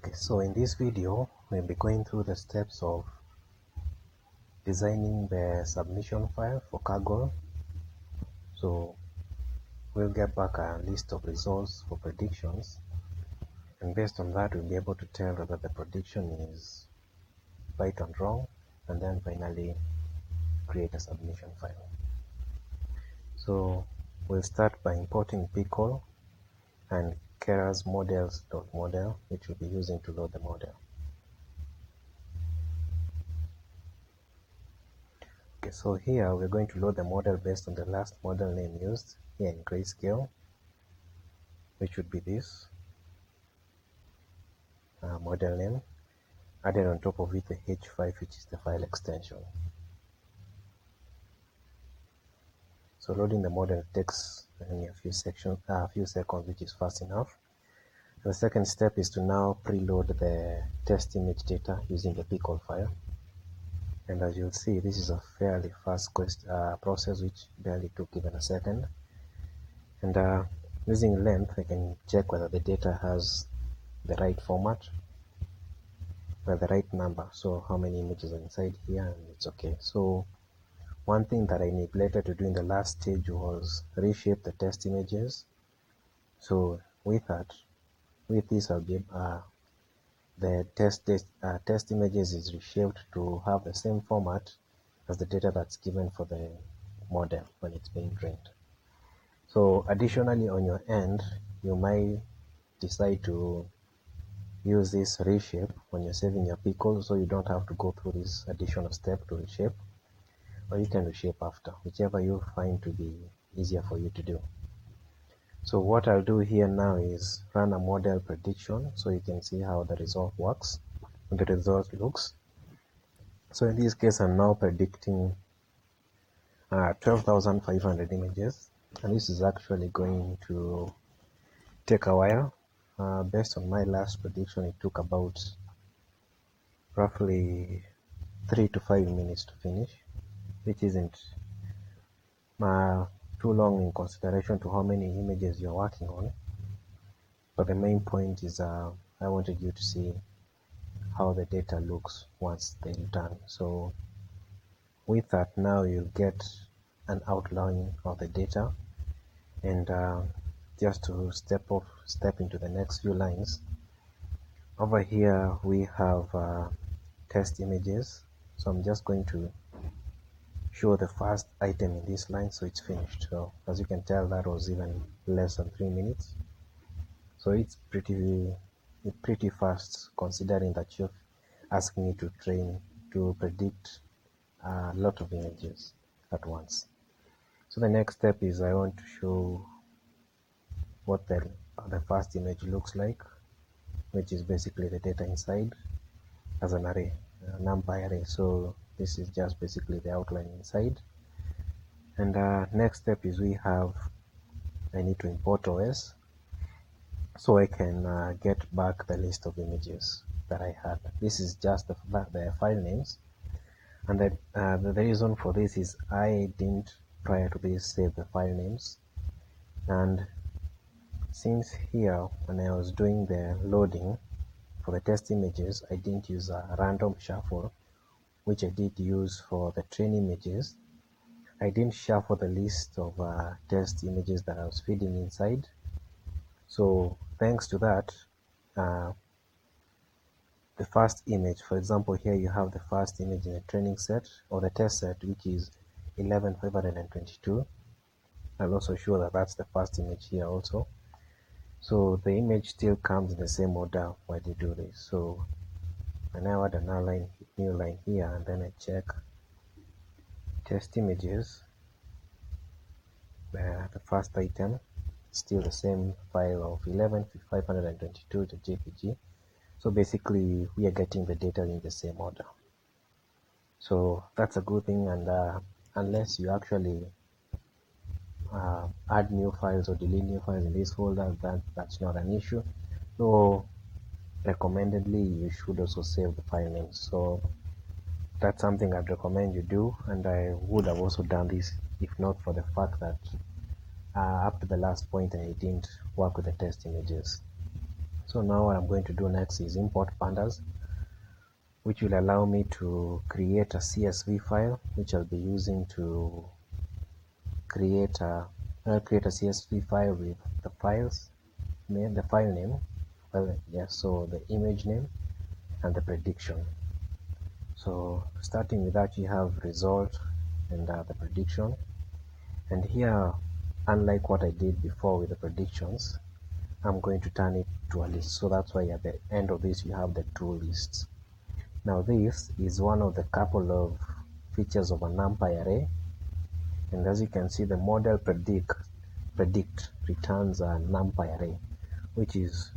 Okay, so in this video we'll be going through the steps of designing the submission file for Kaggle. So we'll get back a list of results for predictions, and based on that we'll be able to tell whether the prediction is right or wrong, and then finally create a submission file. So we'll start by importing Pickle and Keras models.model, which we'll be using to load the model. Okay, so here we're going to load the model based on the last model name used here in grayscale, which would be this model name, added on top of it the H5, which is the file extension. So loading the model takes only a few seconds, which is fast enough. The second step is to now preload the test image data using the Pickle file. And as you'll see, this is a fairly fast process, which barely took even a second. And using length, I can check whether the data has the right format, the right number, so how many images are inside here, and it's okay. So one thing that I neglected to do in the last stage was reshape the test images. So with this I'll be the test images is reshaped to have the same format as the data that's given for the model when it's being trained. So additionally, on your end, you might decide to use this reshape when you're saving your Pickle, so you don't have to go through this additional step to reshape, or you can reshape after, whichever you find to be easier for you to do. So what I'll do here now is run a model prediction so you can see how the result works, the result looks. So in this case, I'm now predicting 12,500 images, and this is actually going to take a while. Based on my last prediction, it took about roughly 3 to 5 minutes to finish, which isn't too long in consideration to how many images you're working on. But the main point is I wanted you to see how the data looks once they return. So with that, now you'll get an outline of the data, and just to step into the next few lines. Over here we have test images, so I'm just going to show the first item in this line, so it's finished. So as you can tell, that was even less than 3 minutes. So it's pretty fast, considering that you're asking me to predict a lot of images at once. So the next step is I want to show what the first image looks like, which is basically the data inside as an array, a NumPy array. So this is just basically the outline inside. And next step is I need to import OS so I can get back the list of images that I had. This is just the file names, and the reason for this is I didn't prior to this save the file names, and since here when I was doing the loading for the test images, I didn't use a random shuffle, which I did use for the train images. I didn't shuffle the list of test images that I was feeding inside. So thanks to that, the first image, for example, here you have the first image in the training set or the test set, which is 11,522. I'll also show that that's the first image here also. So the image still comes in the same order while you do this. So I now add another new line here, and then I check test images. The first item, still the same file of 11,522 to JPG. So basically we are getting the data in the same order. So that's a good thing, and unless you actually add new files or delete new files in this folder, that's not an issue. So recommendedly you should also save the file names. So that's something I'd recommend you do, and I would have also done this if not for the fact that up to the last point I didn't work with the test images. So now what I'm going to do next is import pandas, which will allow me to create a CSV file, which I'll be using to create a CSV file with the files name, the file name, well, yeah, so the image name and the prediction. So starting with that, you have result and the prediction. And here, unlike what I did before with the predictions, I'm going to turn it to a list. So that's why at the end of this, you have the two lists. Now this is one of the couple of features of a NumPy array. And as you can see, the model predict returns a NumPy array, which is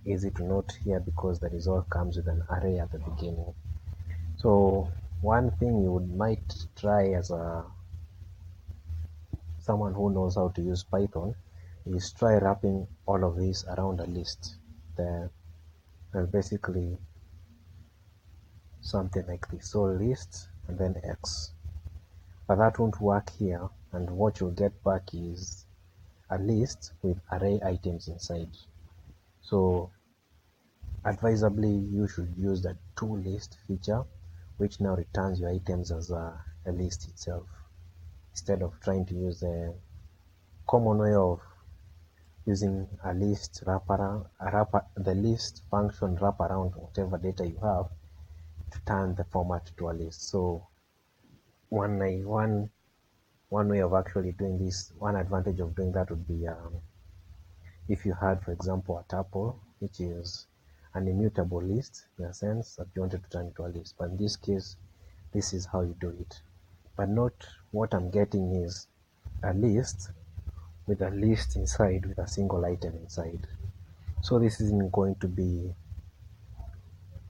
easy to note here because the result comes with an array at the beginning. So one thing you might try as someone who knows how to use Python is try wrapping all of this around a list. And basically something like this. So list and then X. But that won't work here, and what you'll get back is a list with array items inside. So advisably, you should use the toList feature, which now returns your items as a list itself, instead of trying to use the common way of using a list the list function wrap around whatever data you have to turn the format to a list. So one way of actually doing this, one advantage of doing that would be if you had, for example, a tuple, which is an immutable list in a sense that you wanted to turn into a list. But in this case, this is how you do it. But note what I'm getting is a list with a list inside with a single item inside. So this isn't going to be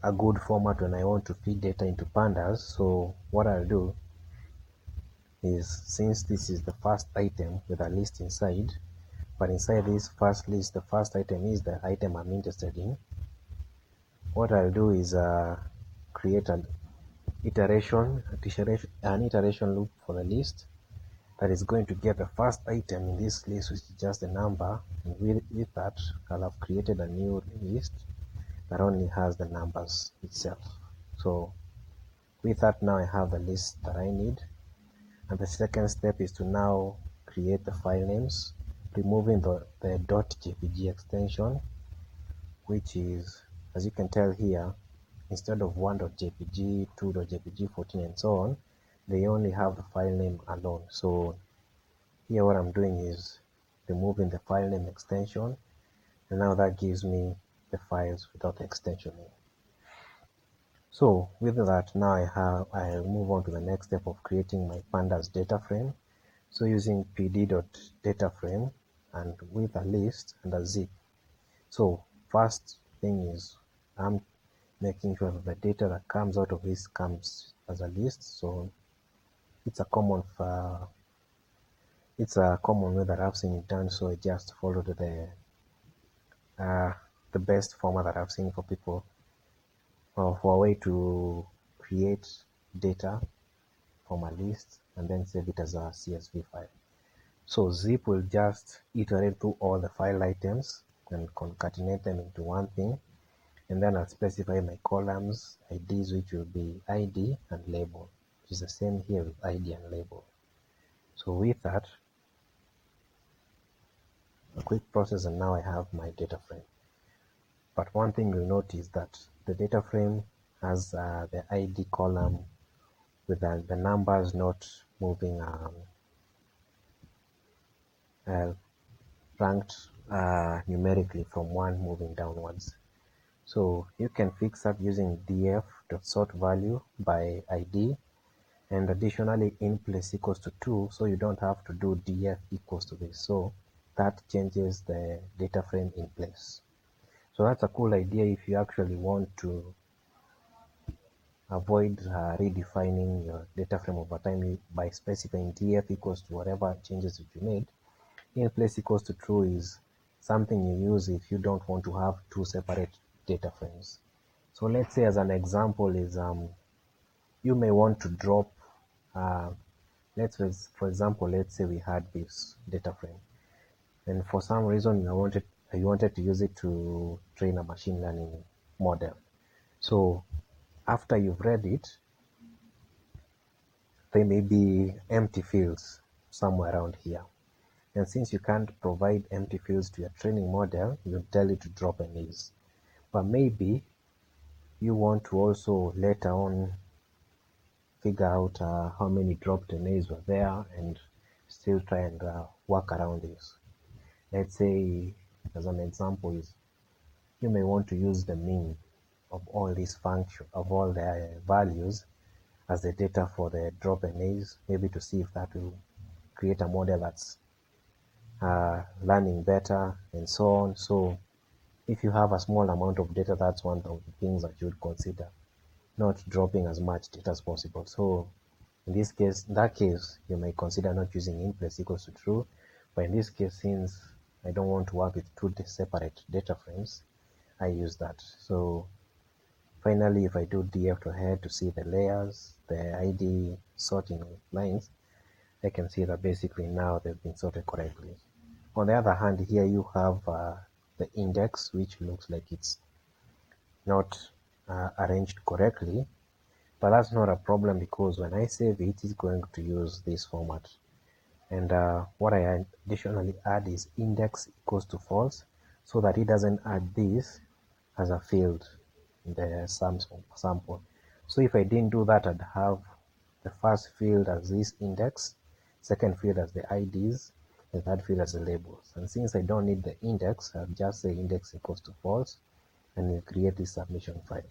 a good format when I want to feed data into pandas. So what I'll do is, since this is the first item with a list inside, but inside this first list, the first item is the item I'm interested in, what I'll do is create an iteration loop for the list that is going to get the first item in this list, which is just a number, and with that I'll have created a new list that only has the numbers itself. So with that, now I have the list that I need. And the second step is to now create the file names, removing the .jpg extension, which is, as you can tell here, instead of 1.jpg, 2.jpg, 14, and so on, they only have the file name alone. So here what I'm doing is removing the file name extension, and now that gives me the files without the extension name. So with that, now I'll move on to the next step of creating my pandas data frame. So using pd.dataframe and with a list and a zip. So first thing is I'm making sure that the data that comes out of this comes as a list. So it's a common way that I've seen it done. So I just followed the best format that I've seen for people for a way to create data from a list and then save it as a CSV file. So zip will just iterate through all the file items and concatenate them into one thing, and then I'll specify my columns IDs, which will be ID and label, which is the same here with ID and label. So with that, a quick process, and now I have my data frame. But one thing you'll notice that the data frame has the ID column with the numbers not moving ranked numerically from 1 moving downwards. So you can fix that using df.sortValue by ID, and additionally in place equals to 2, so you don't have to do df equals to this. So that changes the data frame in place. So that's a cool idea if you actually want to avoid redefining your data frame over time by specifying df equals to whatever changes that you made. In place equals to true is something you use if you don't want to have two separate data frames. So let's say, as an example, is you may want to drop for example, let's say we had this data frame, and for some reason you wanted you wanted to use it to train a machine learning model. So after you've read it, there may be empty fields somewhere around here. And since you can't provide empty fields to your training model, you'll tell it to drop an is. But maybe you want to also later on figure out how many dropped NAs were there and still try and work around this. Let's say, as an example, is you may want to use the mean of all these function of all the values as the data for the drop NAs, maybe to see if that will create a model that's learning better and so on. So if you have a small amount of data, that's one of the things that you would consider, not dropping as much data as possible. So in this case, in that case, you may consider not using in place equals to true. But in this case, since I don't want to work with two separate data frames, I use that. So finally, if I do df to head to see the layers, the ID sorting lines, I can see that basically now they've been sorted correctly. On the other hand, here you have the index, which looks like it's not arranged correctly, but that's not a problem because when I save it, it's going to use this format. And what I additionally add is index equals to false, so that it doesn't add this as a field in the sample. So if I didn't do that, I'd have the first field as this index, second field as the IDs, the third field as the labels. And since I don't need the index, I'll just say index equals to false, and we'll create this submission file.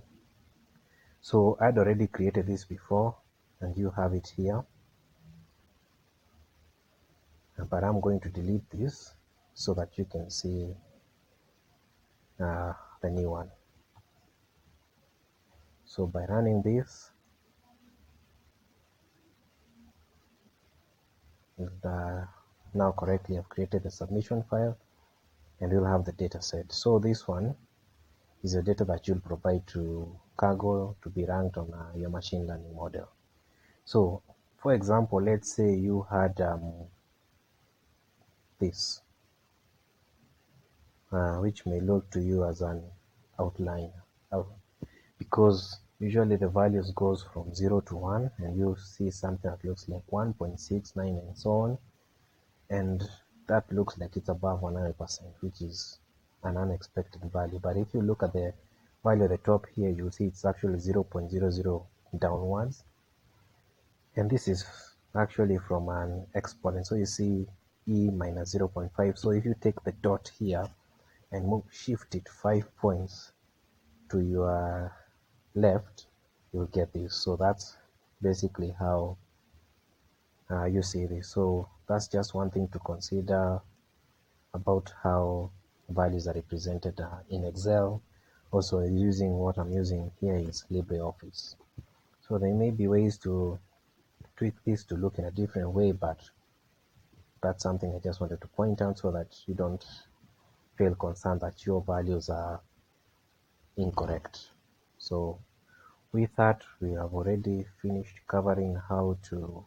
So I'd already created this before, and you have it here. But I'm going to delete this so that you can see the new one. So by running this, now correctly I've created the submission file, and we'll have the data set. So this one is the data that you'll provide to Kaggle to be ranked on your machine learning model. So for example, let's say you had this, which may look to you as an outline, because usually the values goes from 0 to 1, and you see something that looks like 1.69 and so on, and that looks like it's above 100%, which is an unexpected value. But if you look at the value at the top here, you'll see it's actually 0.00 downwards, and this is actually from an exponent. So you see e minus 0.5. So if you take the dot here and shift it 5 points to your left, you'll get this. So that's basically how you see this. So that's just one thing to consider about how values are represented in Excel. Also, using what I'm using here is LibreOffice. So there may be ways to tweak this to look in a different way, but that's something I just wanted to point out so that you don't feel concerned that your values are incorrect. So with that, we have already finished covering how to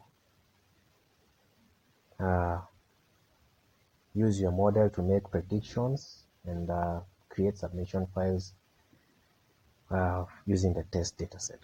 use your model to make predictions and create submission files using the test dataset.